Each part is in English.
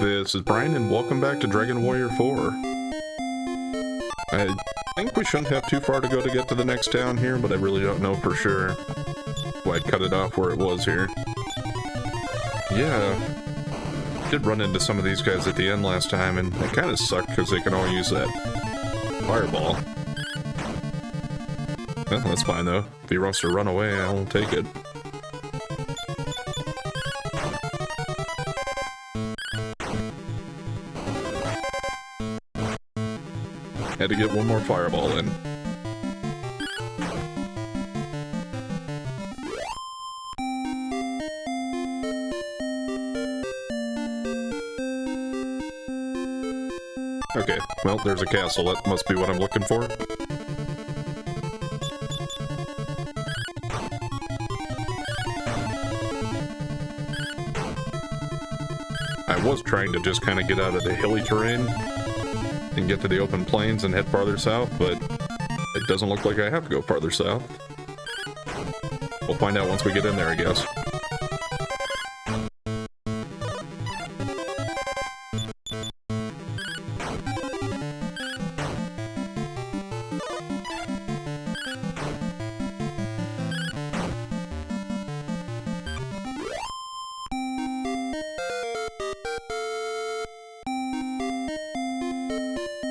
This is Brian, and welcome back to Dragon Warrior 4. I think we shouldn't have too far to go to get to the next town here, but I really don't know for sure. So I cut it off where it was here. Yeah, did run into some of these guys at the end last time, and they kind of suck because they can all use that fireball. Well, that's fine though. If he wants to run away, I'll take it. Had to get one more fireball in. Okay, well, there's a castle. That must be what I'm looking for. I was trying to just kind of get out of the hilly terrain and get to the open plains and head farther south, but it doesn't look like I have to go farther south. We'll find out once we get in there, I guess.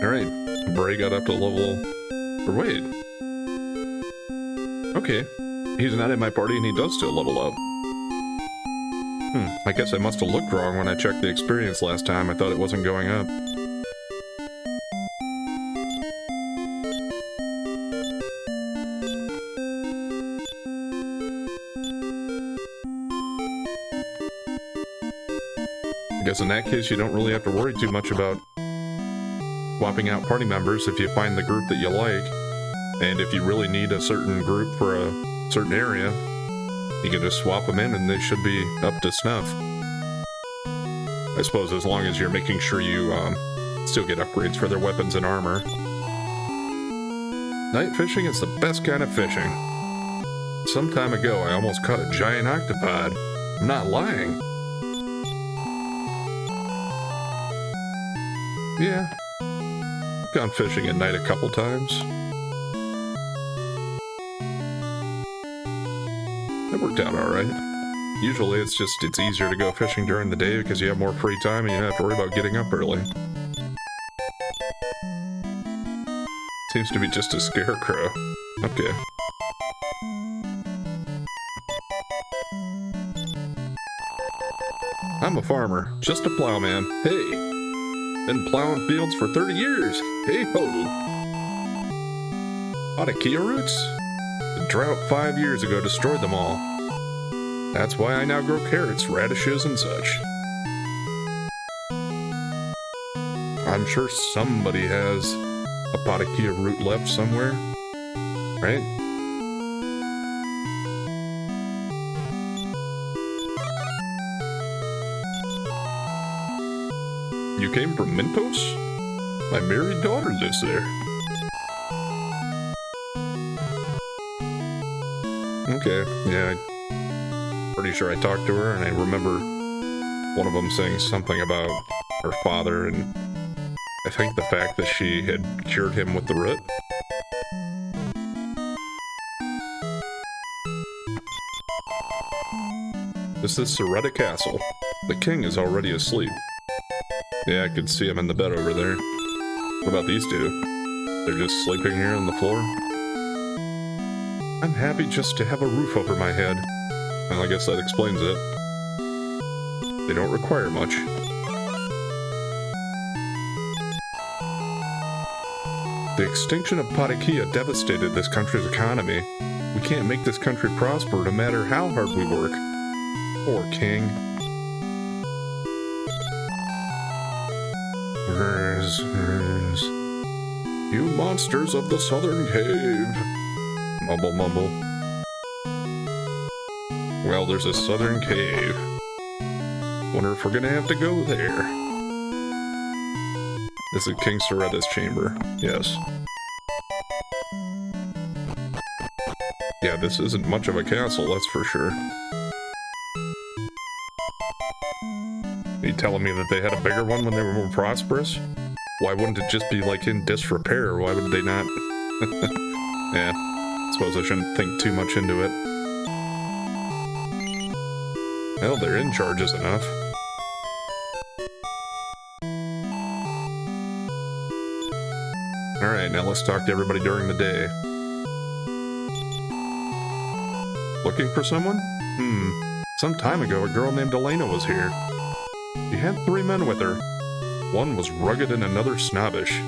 Alright, Bray got up to level... or wait. Okay, he's not in my party and he does still level up. I guess I must have looked wrong when I checked the experience last time. I thought it wasn't going up. I guess in that case you don't really have to worry too much about swapping out party members if you find the group that you like, and if you really need a certain group for a certain area, you can just swap them in and they should be up to snuff. I suppose as long as you're making sure you still get upgrades for their weapons and armor. Night fishing is the best kind of fishing. Some time ago I almost caught a giant octopod. I'm not lying. Yeah. Gone fishing at night a couple times. It worked out alright. Usually it's easier to go fishing during the day because you have more free time and you don't have to worry about getting up early. Seems to be just a scarecrow. Okay. I'm a farmer, just a plowman. Hey! Been plowing fields for 30 years. Hey ho! Patakia roots? The drought 5 years ago destroyed them all. That's why I now grow carrots, radishes, and such. I'm sure somebody has a Patakia root left somewhere, right? You came from Mintos? My married daughter lives there. Okay, yeah, I'm pretty sure I talked to her, and I remember one of them saying something about her father, and I think the fact that she had cured him with the root. This is Saretta Castle. The king is already asleep. Yeah, I could see him in the bed over there. What about these two? They're just sleeping here on the floor? I'm happy just to have a roof over my head. Well, I guess that explains it. They don't require much. The extinction of Patakia devastated this country's economy. We can't make this country prosper no matter how hard we work. Poor king. You monsters of the southern cave. Mumble, mumble. Well, there's a southern cave. Wonder if we're gonna have to go there. This is King Saretta's chamber. Yes. Yeah, this isn't much of a castle, that's for sure. Are you telling me that they had a bigger one when they were more prosperous? Why wouldn't it just be like in disrepair? Why would they not? Yeah, I suppose I shouldn't think too much into it. Well, they're in charges enough. Alright, now let's talk to everybody during the day. Looking for someone? Some time ago, a girl named Elena was here. She had 3 men with her. One was rugged and another snobbish.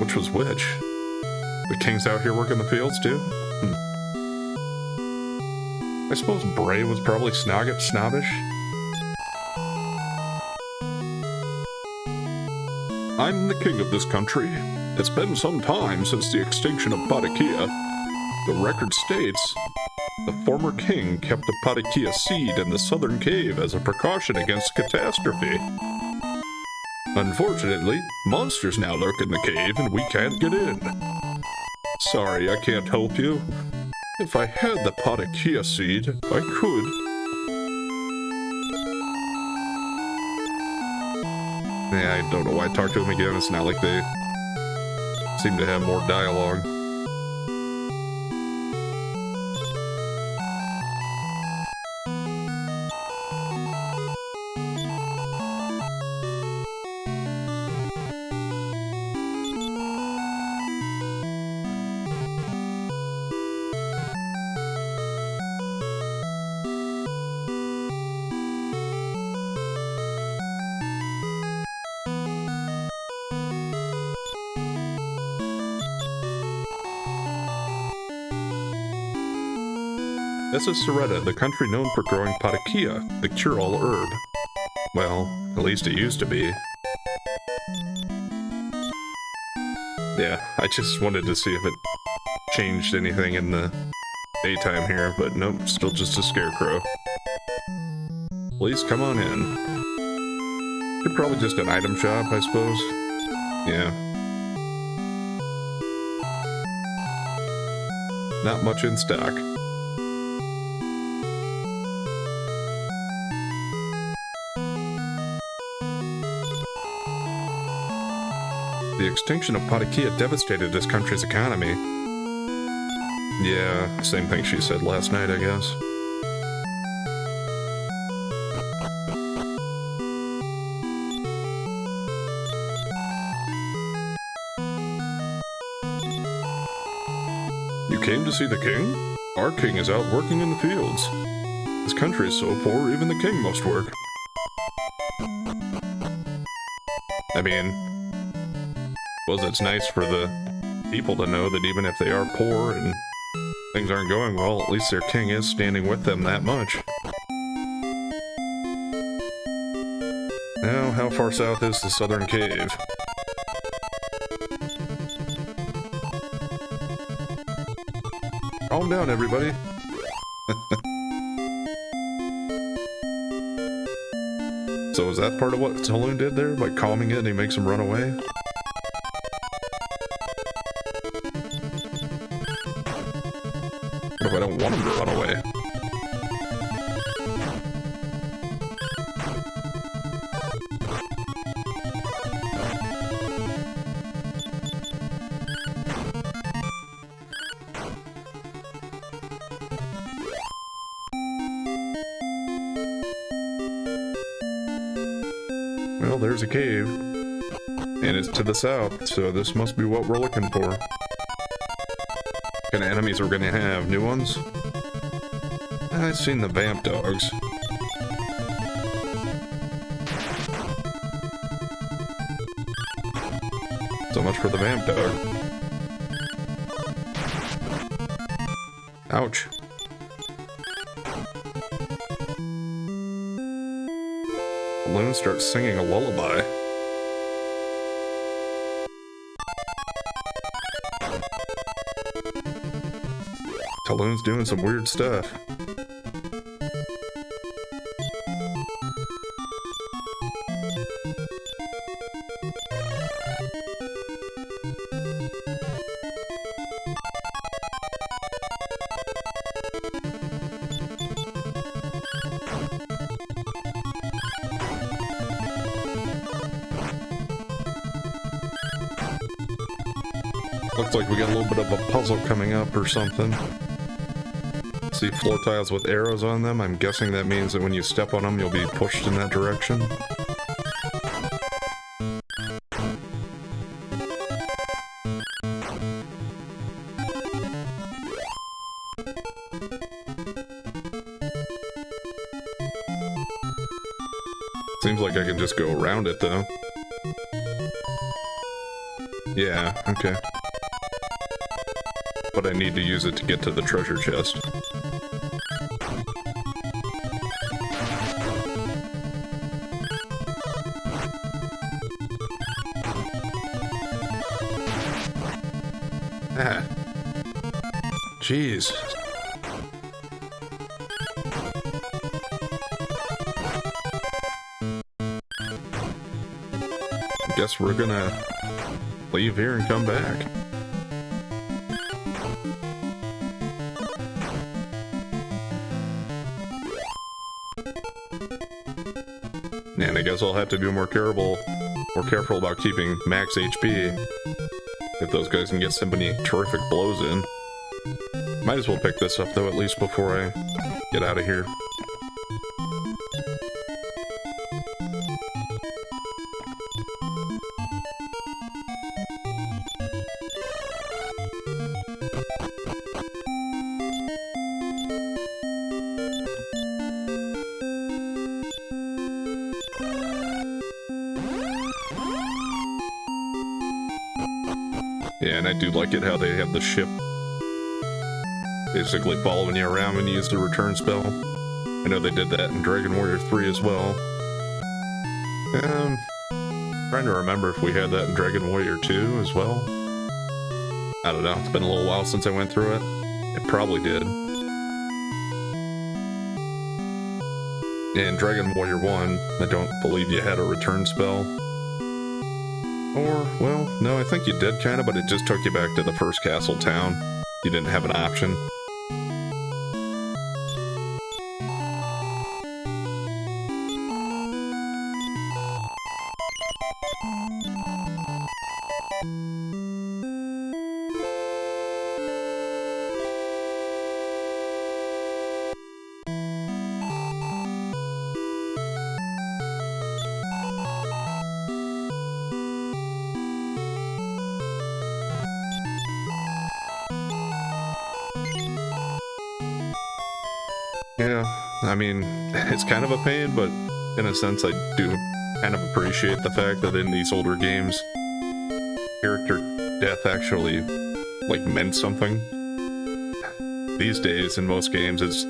Which was which? The king's out here working the fields, too? I suppose Bray was probably snobbish. I'm the king of this country. It's been some time since the extinction of Patakia. The record states, the former king kept the Patakia seed in the southern cave as a precaution against catastrophe. Unfortunately, monsters now lurk in the cave and we can't get in. Sorry, I can't help you. If I had the Patakia seed, I could. Yeah, I don't know why I talked to him again. It's not like they seem to have more dialogue. This is Soretta, the country known for growing Patakia, the cure-all herb. Well, at least it used to be. Yeah, I just wanted to see if it changed anything in the daytime here, but nope, still just a scarecrow. Please come on in. You're probably just an item shop, I suppose. Yeah. Not much in stock. The extinction of Patakia devastated this country's economy. Yeah, same thing she said last night, I guess. You came to see the king? Our king is out working in the fields. This country is so poor, even the king must work. I mean, suppose it's nice for the people to know that even if they are poor and things aren't going well, at least their king is standing with them that much. Now, how far south is the southern cave? Calm down, everybody. So is that part of what Saloon did there? By calming it and he makes him run away? What if I don't want him to run away? Well, there's a cave. And it's to the south, so this must be what we're looking for. What kind of enemies we're gonna have? New ones? I've seen the vamp dogs. So much for the vamp dog. Ouch. Balloon starts singing a lullaby. Talon's doing some weird stuff. Looks like we got a little bit of a puzzle coming up or something. See floor tiles with arrows on them. I'm guessing that means that when you step on them, you'll be pushed in that direction. Seems like I can just go around it, though. Yeah, okay. But I need to use it to get to the treasure chest. Ah. Jeez. Guess we're gonna leave here and come back. And I guess I'll have to be more careful about keeping max HP. If those guys can get so many terrific blows in. Might as well pick this up though, at least before I get out of here. Yeah, and I do like it how they have the ship basically following you around when you use the return spell. I know they did that in Dragon Warrior 3 as well. Trying to remember if we had that in Dragon Warrior 2 as well. I don't know, it's been a little while since I went through it. It probably did. In Dragon Warrior 1, I don't believe you had a return spell. Or, well, no, I think you did kinda, but it just took you back to the first castle town. You didn't have an option. Yeah, I mean, it's kind of a pain, but in a sense I do kind of appreciate the fact that in these older games, character death actually, like, meant something. These days, in most games, it's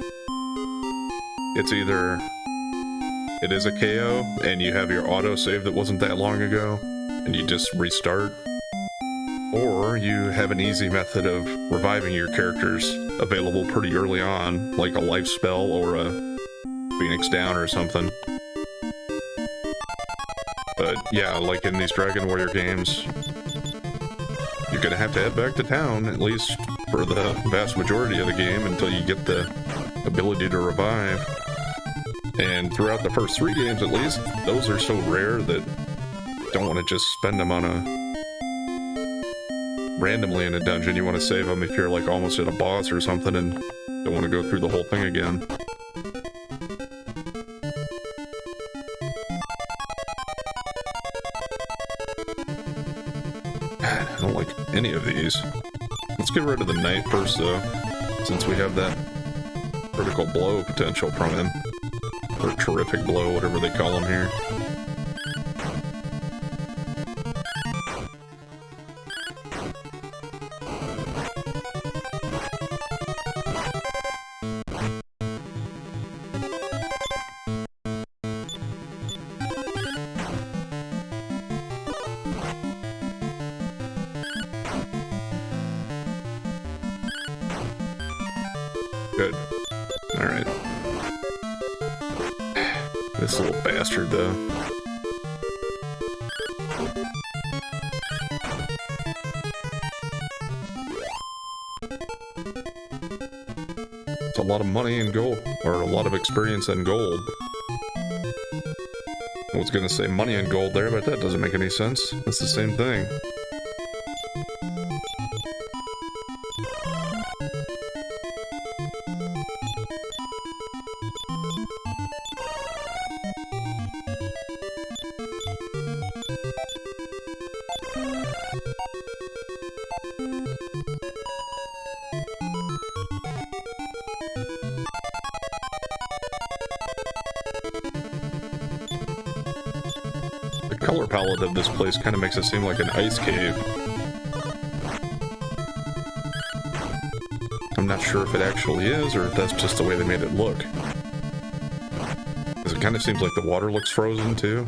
either it is a KO, and you have your autosave that wasn't that long ago, and you just restart, or you have an easy method of reviving your characters available pretty early on, like a life spell or a Phoenix Down or something. But yeah, like in these Dragon Warrior games, you're gonna have to head back to town, at least for the vast majority of the game, until you get the ability to revive. And throughout the first 3 games at least, those are so rare that you don't want to just spend them on randomly in a dungeon. You want to save them if you're like almost at a boss or something and don't want to go through the whole thing again. I don't like any of these. Let's get rid of the knight first though, since we have that critical blow potential from him. Or terrific blow, whatever they call him here. Good. Alright. This little bastard, though. It's a lot of money in gold, or a lot of experience in gold. I was gonna say money and gold there, but that doesn't make any sense. It's the same thing. The color palette of this place kind of makes it seem like an ice cave. I'm not sure if it actually is, or if that's just the way they made it look. Because it kind of seems like the water looks frozen, too.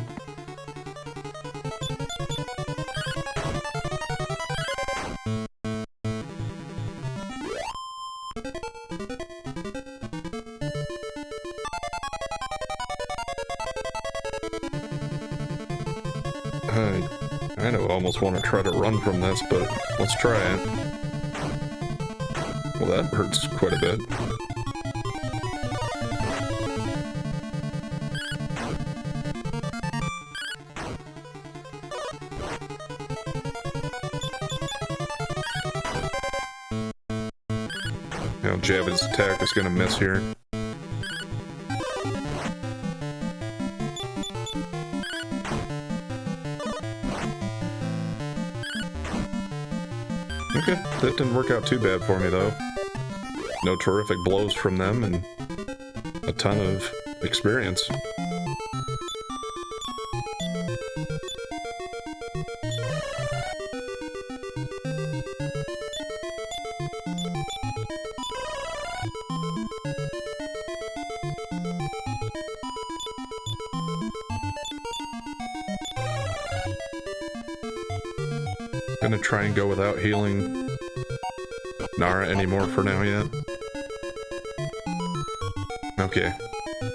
I kind of almost want to try to run from this, but let's try it. Well, that hurts quite a bit. Now, Javid's attack is going to miss here. Okay, that didn't work out too bad for me, though. No terrific blows from them, and a ton of experience. Gonna try and go without healing Nara anymore for now yet. Okay.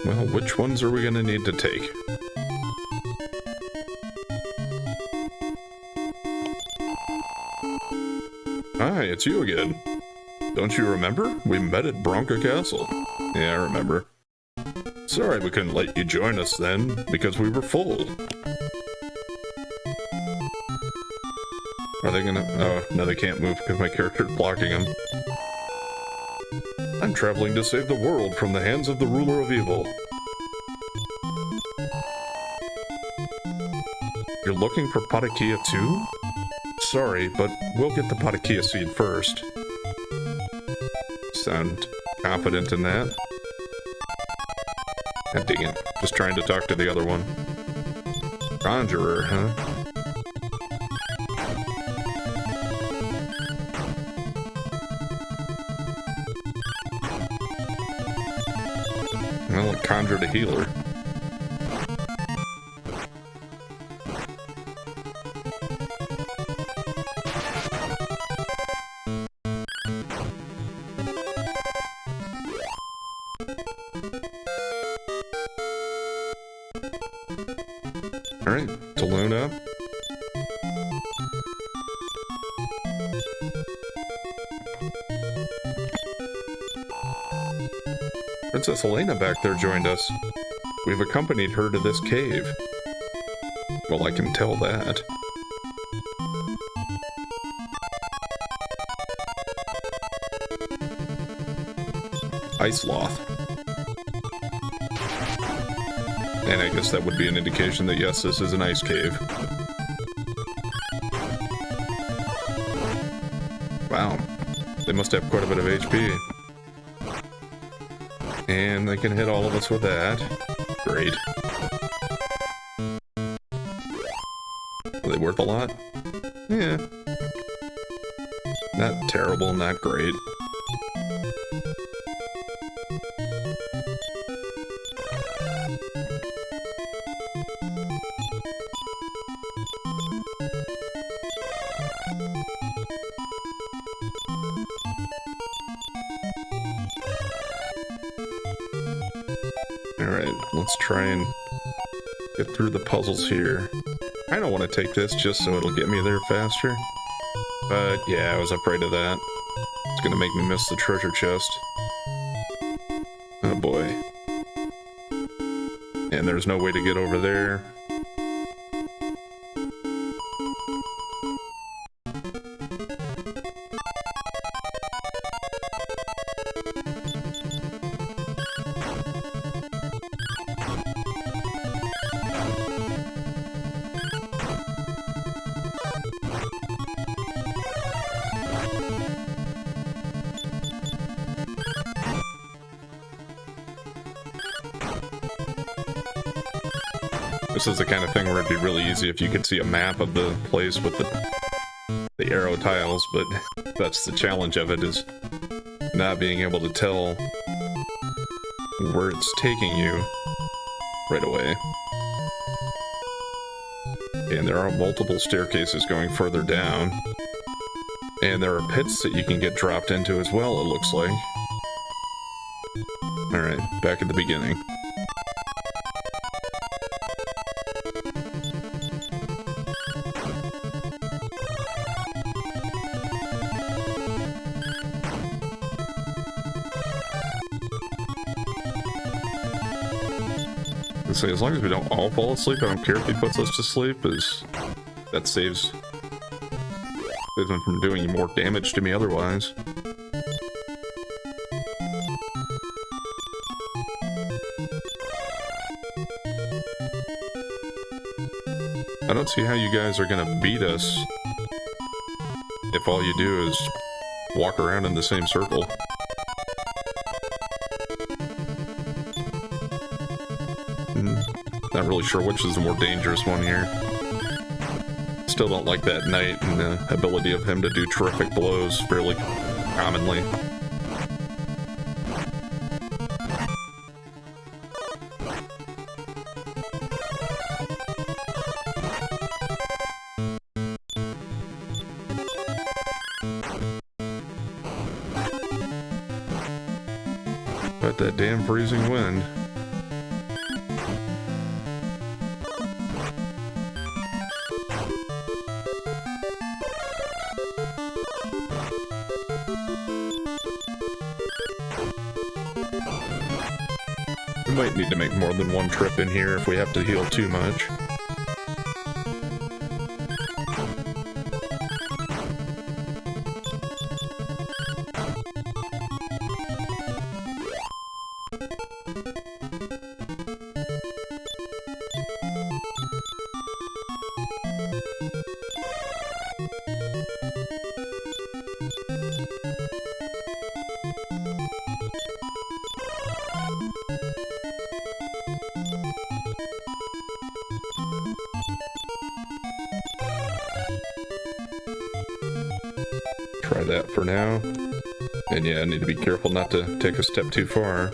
Well, which ones are we gonna need to take? Hi, it's you again. Don't you remember? We met at Bronca Castle. Yeah, I remember. Sorry we couldn't let you join us then, because we were full. Are they gonna... Oh, no, they can't move because my character's blocking them. I'm traveling to save the world from the hands of the ruler of evil. You're looking for Patakia too? Sorry, but we'll get the Patakia seed first. Sound confident in that? God dang it. Just trying to talk to the other one. Conjurer, huh? Well, it conjured a healer. Alright, to Luna. Princess Elena back there joined us. We've accompanied her to this cave. Well, I can tell that. Ice Loth. And I guess that would be an indication that yes, this is an ice cave. Wow. They must have quite a bit of HP. And they can hit all of us with that. Great. Are they worth a lot? Yeah. Not terrible, not great. Alright, let's try and get through the puzzles here. I don't want to take this just so it'll get me there faster. But yeah, I was afraid of that. It's gonna make me miss the treasure chest. Oh boy. And there's no way to get over there. This is the kind of thing where it'd be really easy if you could see a map of the place with the arrow tiles, but that's the challenge of it, is not being able to tell where it's taking you right away. And there are multiple staircases going further down. And there are pits that you can get dropped into as well, it looks like. Alright, back at the beginning. So as long as we don't all fall asleep, I don't care if he puts us to sleep, as that saves him from doing more damage to me otherwise. I don't see how you guys are gonna beat us if all you do is walk around in the same circle. Not really sure which is the more dangerous one here. Still don't like that knight and the ability of him to do terrific blows fairly commonly. But that damn freezing wind. Might need to make more than one trip in here if we have to heal too much. Try that for now. And yeah, I need to be careful not to take a step too far.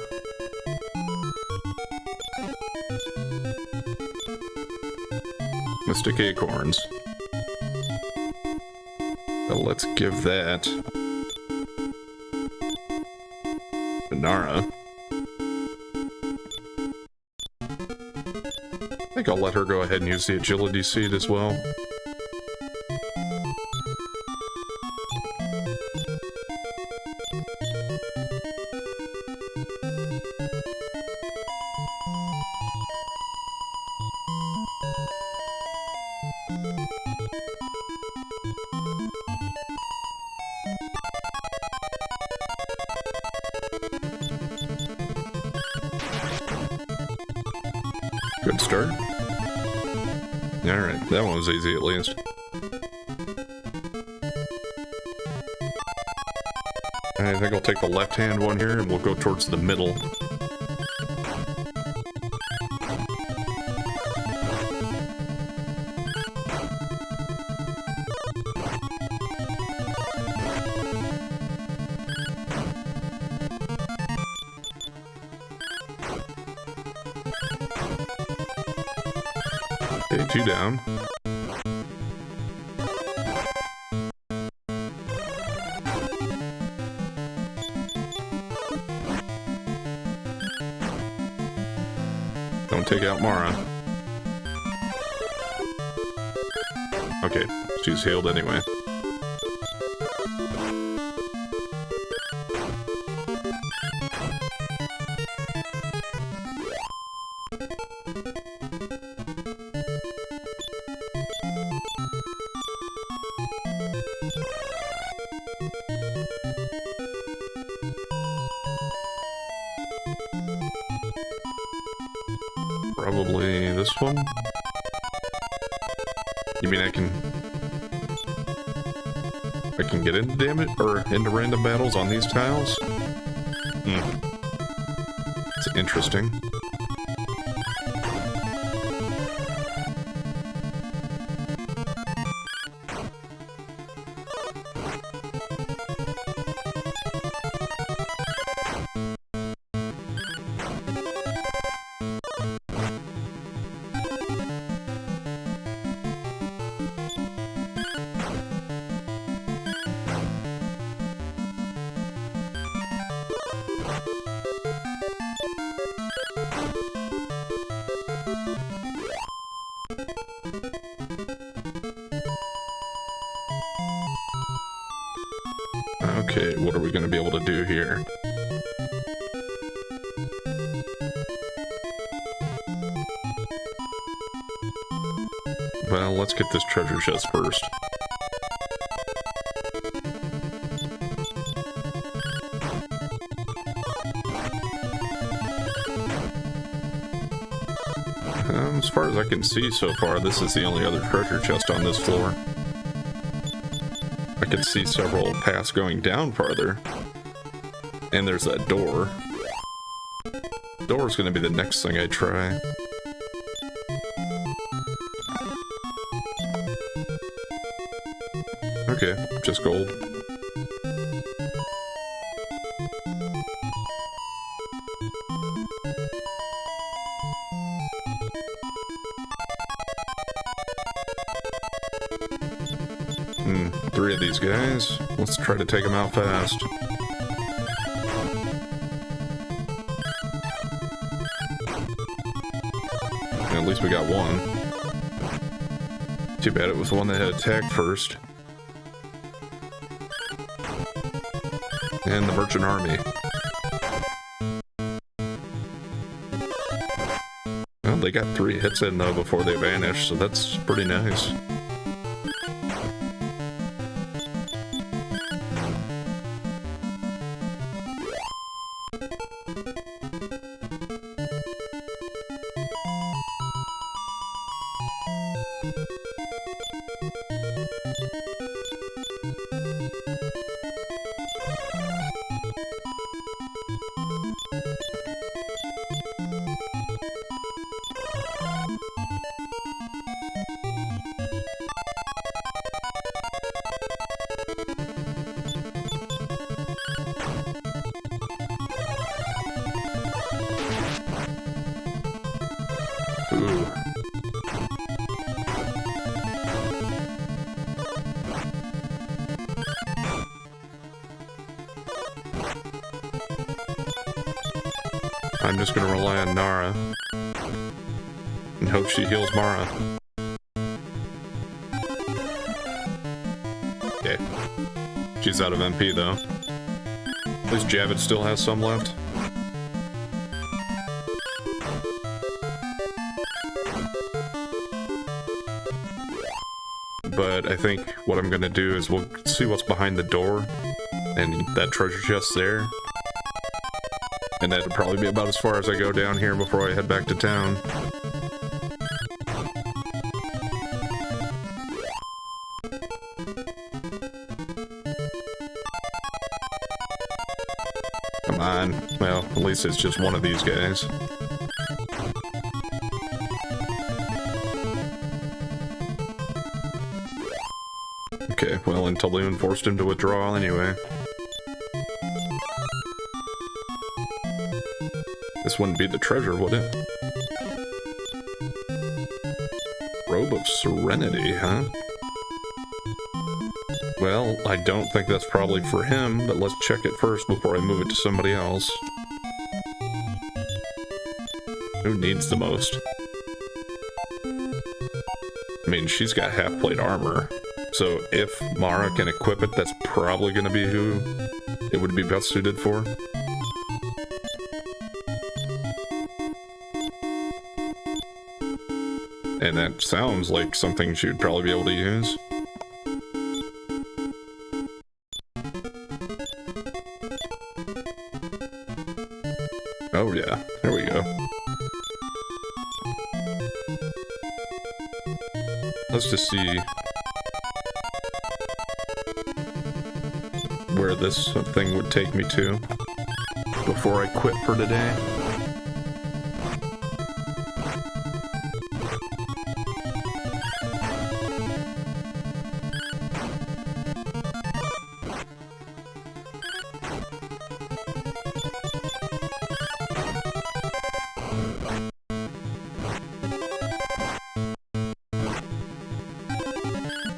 Mystic Acorns. Well, let's give that to Nara. I think I'll let her go ahead and use the agility seed as well. Good start. Alright, that one was easy at least. I think I'll take the left-hand one here and we'll go towards the middle. Okay, 2 down. Don't take out Mara. Okay, she's healed anyway. Probably this one? You mean I can get into damage or into random battles on these tiles? It's interesting. Okay, what are we going to be able to do here? Well, let's get this treasure chest first. As far as I can see so far, this is the only other treasure chest on this floor. I can see several paths going down farther. And there's that door. Door's gonna be the next thing I try. Okay, just gold. Three of these guys. Let's try to take them out fast. At least we got one. Too bad it was the one that had attacked first. And the merchant army. Well, they got 3 hits in though before they vanished, so that's pretty nice. Ooh. I'm just gonna rely on Nara and hope she heals Mara. Okay. She's out of MP though. At least Javid still has some left. But I think what I'm gonna do is we'll see what's behind the door and that treasure chest there. And that'll probably be about as far as I go down here before I head back to town. Come on. Well, at least it's just one of these guys. Okay, well, until Leon forced him to withdraw anyway. This wouldn't be the treasure, would it? Robe of Serenity, huh? Well, I don't think that's probably for him, but let's check it first before I move it to somebody else. Who needs the most? I mean, she's got half-plate armor, so if Mara can equip it, that's probably going to be who it would be best suited for. And that sounds like something she would probably be able to use. Oh yeah, there we go. Let's just see where this thing would take me to before I quit for today.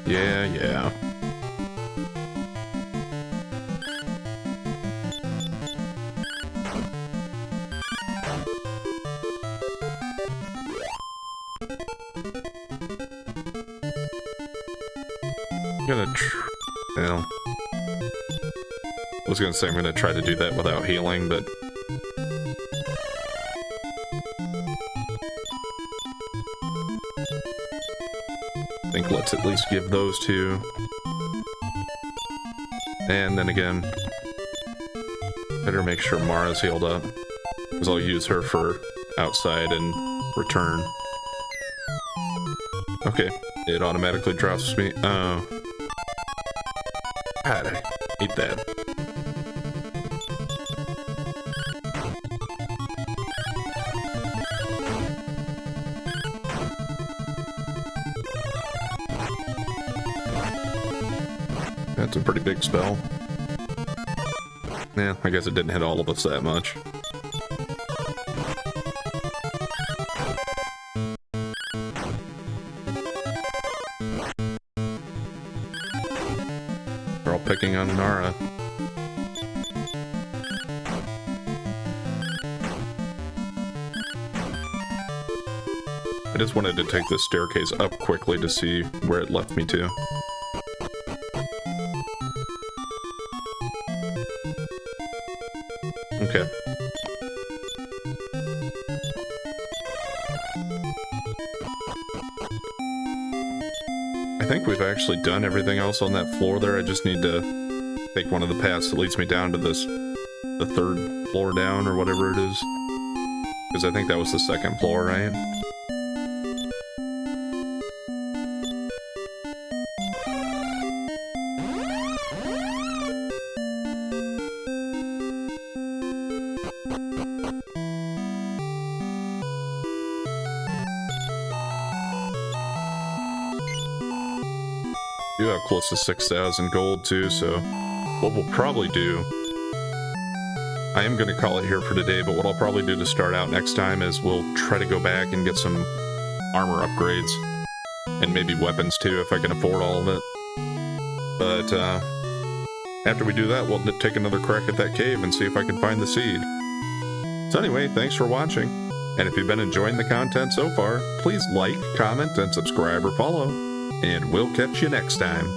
Yeah. I'm gonna well, I was gonna say I'm gonna try to do that without healing, but I think let's at least give those two. And then again, better make sure Mara's healed up, because I'll use her for outside and return. Okay, it automatically drops me. Oh. God, I hate that. That's a pretty big spell. Yeah, I guess it didn't hit all of us that much. We're all picking on Nara. I just wanted to take this staircase up quickly to see where it left me to. Okay. I think we've actually done everything else on that floor there. I just need to take one of the paths that leads me down to the third floor down or whatever it is. Because I think that was the second floor, right? Do have close to 6,000 gold too, so what we'll probably do, I am going to call it here for today, but what I'll probably do to start out next time is we'll try to go back and get some armor upgrades, and maybe weapons too, if I can afford all of it. But after we do that, we'll take another crack at that cave and see if I can find the seed. So anyway, thanks for watching, and if you've been enjoying the content so far, please like, comment, and subscribe or follow. And we'll catch you next time.